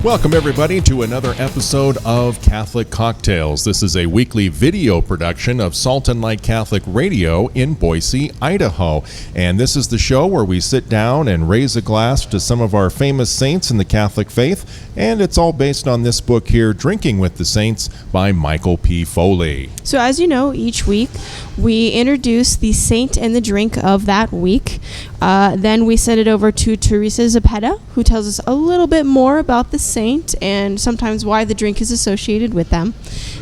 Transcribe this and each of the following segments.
Welcome, everybody, to another episode of Catholic Cocktails. This is a weekly video production of Salt and Light Catholic Radio in Boise, Idaho. And this is the show where we sit down and raise a glass to some of our famous saints in the Catholic faith. And it's all based on this book here, Drinking with the Saints by Michael P. Foley. So as you know, each week we introduce the saint and the drink of that week. Then we send it over to Teresa Zepeda, who tells us a little bit more about the saint and sometimes why the drink is associated with them.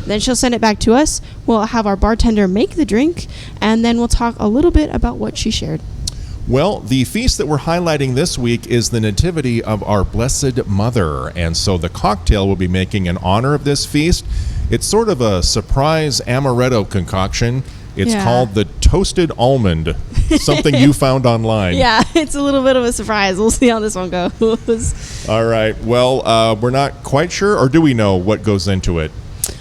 Then she'll send it back to us. We'll have our bartender make the drink, and then we'll talk a little bit about what she shared. Well, the feast that we're highlighting this week is the Nativity of our Blessed Mother, and so the cocktail we'll be making in honor of this feast. It's sort of a surprise amaretto concoction. It's called the Toasted Almond, something you found online. Yeah, it's a little bit of a surprise. We'll see how this one goes. All right. Well, we're not quite sure, or do we know what goes into it?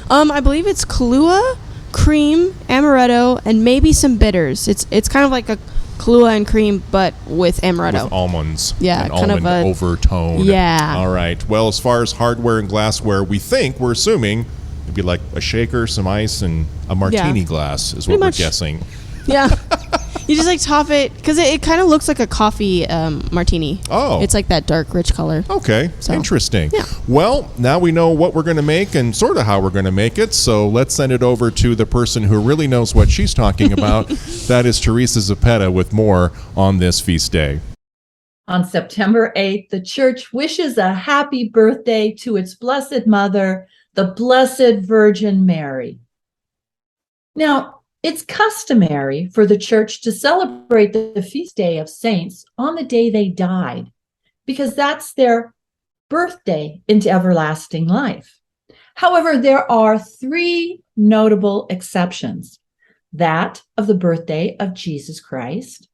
I believe it's Kahlua, cream, amaretto, and maybe some bitters. It's kind of like a Kahlua and cream, but with amaretto. With almonds. Yeah, an kind almond of a overtone. Yeah. All right. Well, as far as hardware and glassware, we're assuming it'd be like a shaker, some ice, and a martini glass is what we're guessing. Yeah. You just like top it, because it kind of looks like a coffee martini. Oh. It's like that dark, rich color. Okay. So, interesting. Yeah. Well, now we know what we're going to make and sort of how we're going to make it. So let's send it over to the person who really knows what she's talking about. That is Teresa Zepeda with more on this feast day. On September 8th, the Church wishes a happy birthday to its Blessed Mother, the Blessed Virgin Mary. Now, it's customary for the Church to celebrate the feast day of saints on the day they died, because that's their birthday into everlasting life. However, there are three notable exceptions: that of the birthday of Jesus Christ,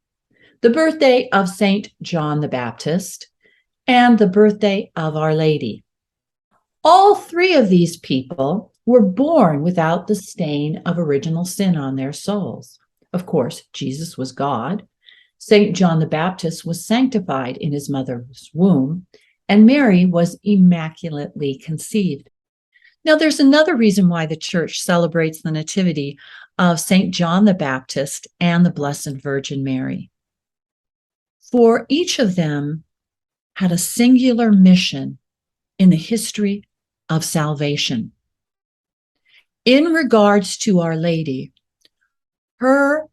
the birthday of Saint John the Baptist, and the birthday of Our Lady. All three of these people were born without the stain of original sin on their souls. Of course, Jesus was God. Saint John the Baptist was sanctified in his mother's womb, and Mary was immaculately conceived. Now, there's another reason why the Church celebrates the Nativity of Saint John the Baptist and the Blessed Virgin Mary. For each of them had a singular mission in the history of salvation. In regards to Our Lady, her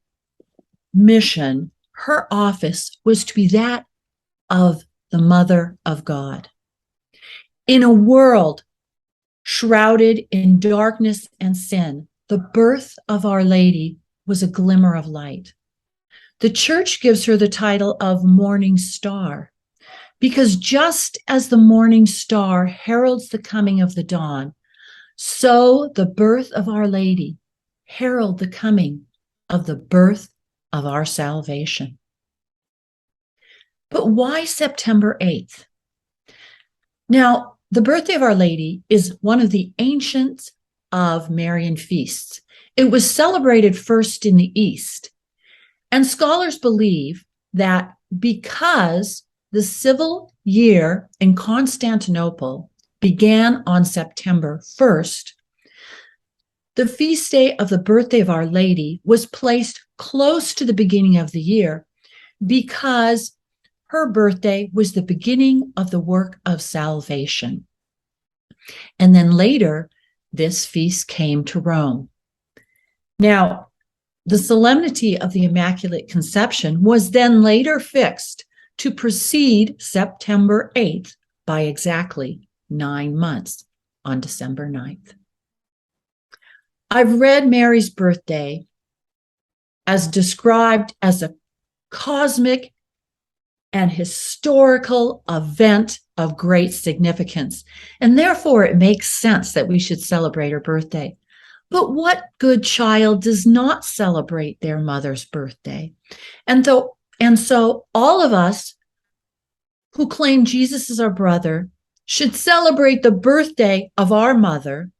mission, her office was to be that of the Mother of God. In a world shrouded in darkness and sin, the birth of Our Lady was a glimmer of light. The Church gives her the title of Morning Star, because just as the morning star heralds the coming of the dawn, so the birth of Our Lady herald the coming of the birth of our salvation. But why September 8th? Now, the birthday of Our Lady is one of the ancient of Marian feasts. It was celebrated first in the East, and scholars believe that because the civil year in Constantinople began on September 1st, the feast day of the birthday of Our Lady was placed close to the beginning of the year because her birthday was the beginning of the work of salvation. And then later, this feast came to Rome. Now, the solemnity of the Immaculate Conception was then later fixed to precede September 8th by exactly 9 months, on December 9th. I've read Mary's birthday as described as a cosmic and historical event of great significance, and therefore it makes sense that we should celebrate her birthday. But what good child does not celebrate their mother's birthday? And so all of us who claim Jesus is our brother should celebrate the birthday of our mother,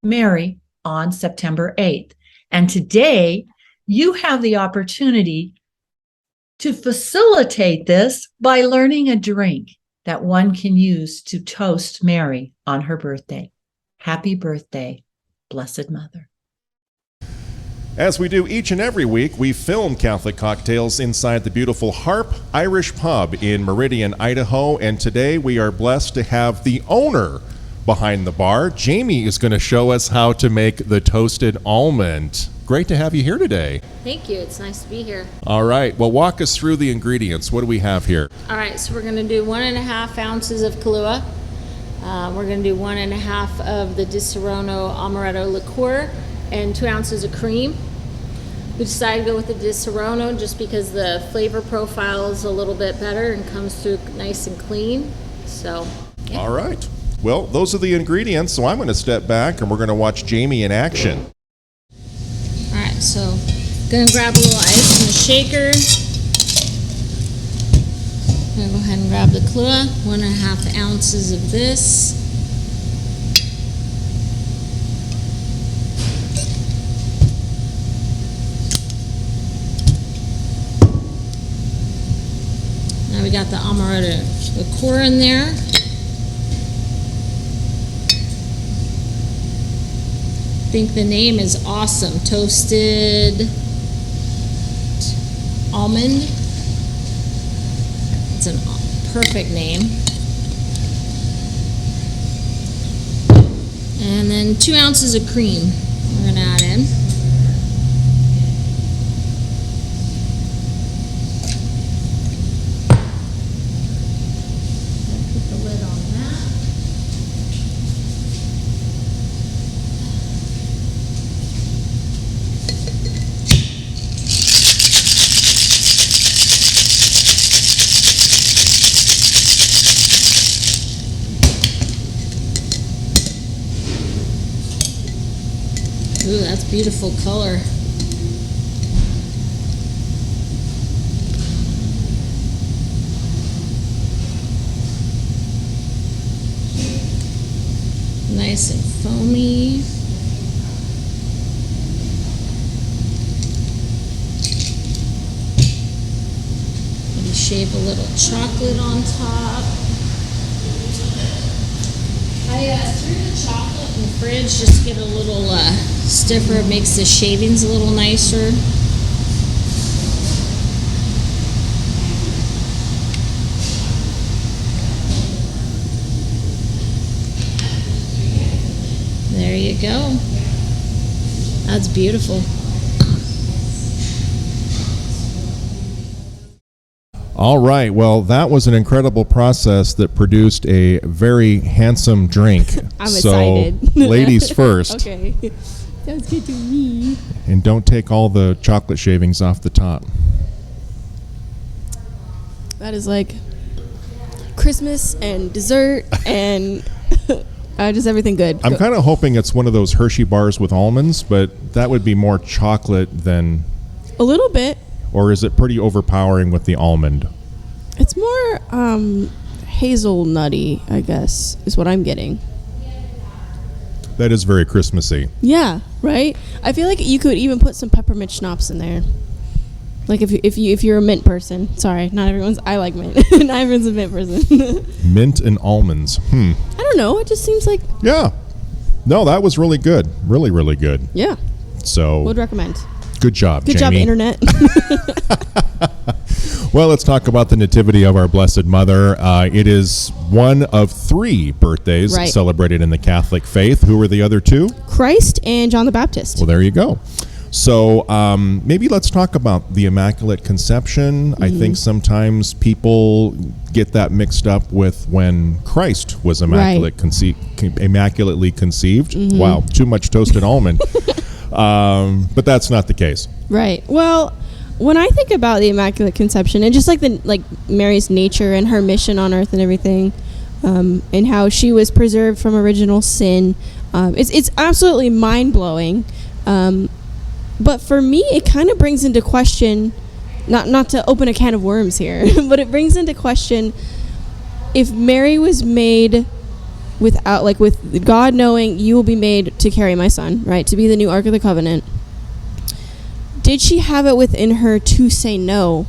Mary, on September 8th. And today, you have the opportunity to facilitate this by learning a drink that one can use to toast Mary on her birthday. Happy birthday, Blessed Mother. As we do each and every week, we film Catholic Cocktails inside the beautiful Harp Irish Pub in Meridian, Idaho, and today we are blessed to have the owner behind the bar. Jamie is going to show us how to make the toasted almond. Great to have you here today. Thank you. It's nice to be here. All right. Well, walk us through the ingredients. What do we have here? All right. So we're going to do 1.5 ounces of Kahlua. We're going to do 1.5 of the Di Serono Amaretto liqueur and 2 ounces of cream. We decided to go with the Di Serono just because the flavor profile is a little bit better and comes through nice and clean. So, yeah. All right. Well, those are the ingredients. So I'm going to step back and we're going to watch Jamie in action. All right, so gonna grab a little ice in the shaker. I'm gonna go ahead and grab the Kahlua, 1.5 ounces of this. Now we got the Amaretto liqueur in there. I think the name is awesome. Toasted almond. It's a perfect name. And then 2 ounces of cream we're gonna add in. Put the lid on that. Ooh, that's beautiful color. Nice and foamy. Maybe shave a little chocolate on top. I threw the chocolate in the fridge just to get a little stiffer. It makes the shavings a little nicer. There you go. That's beautiful. All right. Well, that was an incredible process that produced a very handsome drink. I'm so, excited. Ladies first. Okay. Sounds good to me. And don't take all the chocolate shavings off the top. That is like Christmas and dessert and just everything good. I'm kind of hoping it's one of those Hershey bars with almonds, but that would be more chocolate than... A little bit. Or is it pretty overpowering with the almond? It's more hazelnutty, I guess, is what I'm getting. That is very Christmassy. Yeah, right? I feel like you could even put some peppermint schnapps in there. Like if you're a mint person. Sorry, not everyone's. I like mint. Not everyone's a mint person. Mint and almonds. I don't know. It just seems like... Yeah. No, that was really good. Really, really good. Yeah. So... Would recommend. Good job, Good Jamie. job, Internet. Well, let's talk about the Nativity of our Blessed Mother. It is one of 3 birthdays Right. celebrated in the Catholic faith. Who are the other 2? Christ and John the Baptist. Well, there you go. So maybe let's talk about the Immaculate Conception. I think sometimes people get that mixed up with when Christ was immaculately conceived. Wow, too much toasted almond. But that's not the case. Right. Well, when I think about the Immaculate Conception and just like Mary's nature and her mission on earth and everything, and how she was preserved from original sin, it's absolutely mind-blowing. But for me, it kind of brings into question, not to open a can of worms here, but it brings into question if Mary was made without, like, with God knowing you will be made to carry my son, right, to be the new Ark of the Covenant. Did she have it within her to say no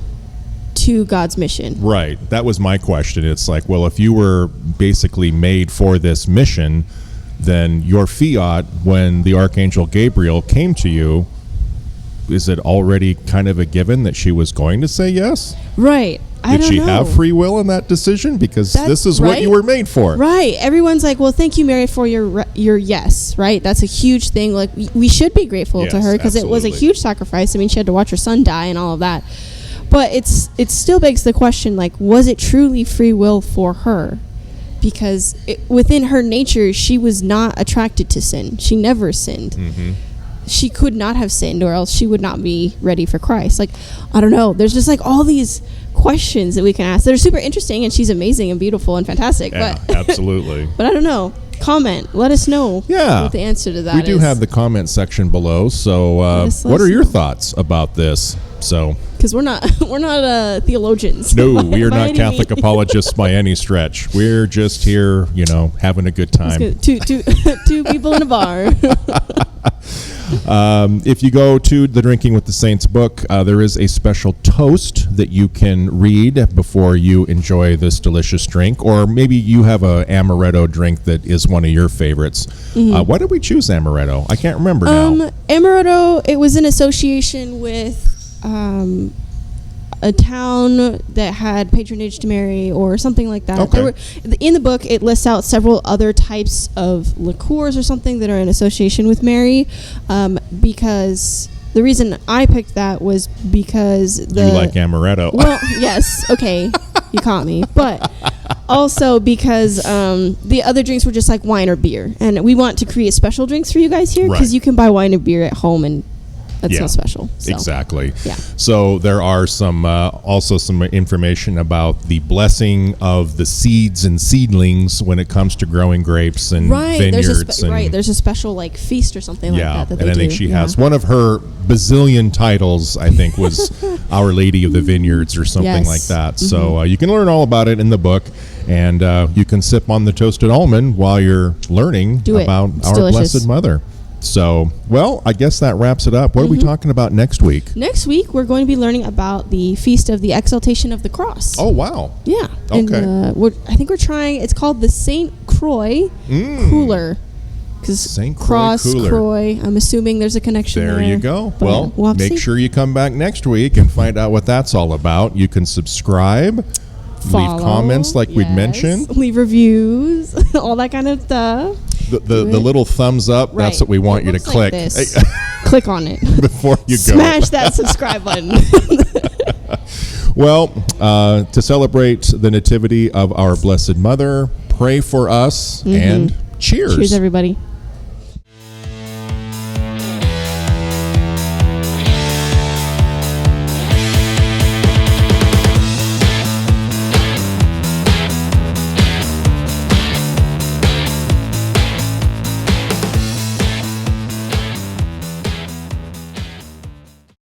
to God's mission. Right. That was my question. It's like, well, if you were basically made for this mission, then your fiat, when the Archangel Gabriel came to you, is it already kind of a given that she was going to say yes? Right. I Did don't she know. have free will in that decision? Because this is what right. you were made for. Right. Everyone's like, well, thank you, Mary, for your yes, right? That's a huge thing. Like, we should be grateful to Yes, her because it was a absolutely. huge sacrifice. I mean, she had to watch her son die and all of that. But it still begs the question, like, was it truly free will for her? Because within her nature, she was not attracted to sin. She never sinned. Mm-hmm. She could not have sinned, or else she would not be ready for Christ. Like, I don't know. There's just like all these questions that we can ask that are super interesting, and she's amazing and beautiful and fantastic. Yeah, but absolutely. but I don't know. Comment. Let us know Yeah. what the answer to that We do is. have the comment section below. So Yes, let what us are your know. thoughts about this? So Because we're not theologians. no, by- we are by not any Catholic means. apologists by any stretch. We're just here, having a good time. Two people in a bar. If you go to the Drinking with the Saints book, there is a special toast that you can read before you enjoy this delicious drink. Or maybe you have a Amaretto drink that is one of your favorites. Why did we choose Amaretto? I can't remember now. Amaretto, it was in association with a town that had patronage to Mary or something like that. Okay. In the book, it lists out several other types of liqueurs or something that are in association with Mary, because the reason I picked that was because You like Amaretto. well, yes, okay, you caught me, but also because the other drinks were just like wine or beer, and we want to create special drinks for you guys here because Right. you can buy wine or beer at home and that's Yeah, not special. So. Exactly. Yeah. So there are some also some information about the blessing of the seeds and seedlings when it comes to growing grapes and Right, vineyards. there's a special like feast or something Yeah, like that and they I think do. she Yeah. has one of her bazillion titles. I think was Our Lady of the Vineyards or something Yes. like that. So you can learn all about it in the book, and you can sip on the toasted almond while you're learning Do it. about It's our delicious. Blessed Mother. So, well, I guess that wraps it up. What are we talking about next week? Next week we're going to be learning about the feast of the Exaltation of the Cross. Oh, wow. Yeah. Okay. And I think we're trying. It's called the Saint Croix Cooler. Because Saint Croix Cross, Cooler. Croix. I'm assuming there's a connection there. There you go. But Well, we'll have to make see. sure you come back next week and find out what that's all about. You can subscribe, Follow, leave comments like we'd yes, mentioned. leave reviews, all that kind of stuff. The little thumbs up, that's Right. what we want It you to looks like click this. Click on it. before you go. Smash that subscribe button. Well, to celebrate the Nativity of our Blessed Mother, pray for us and cheers. Cheers, everybody.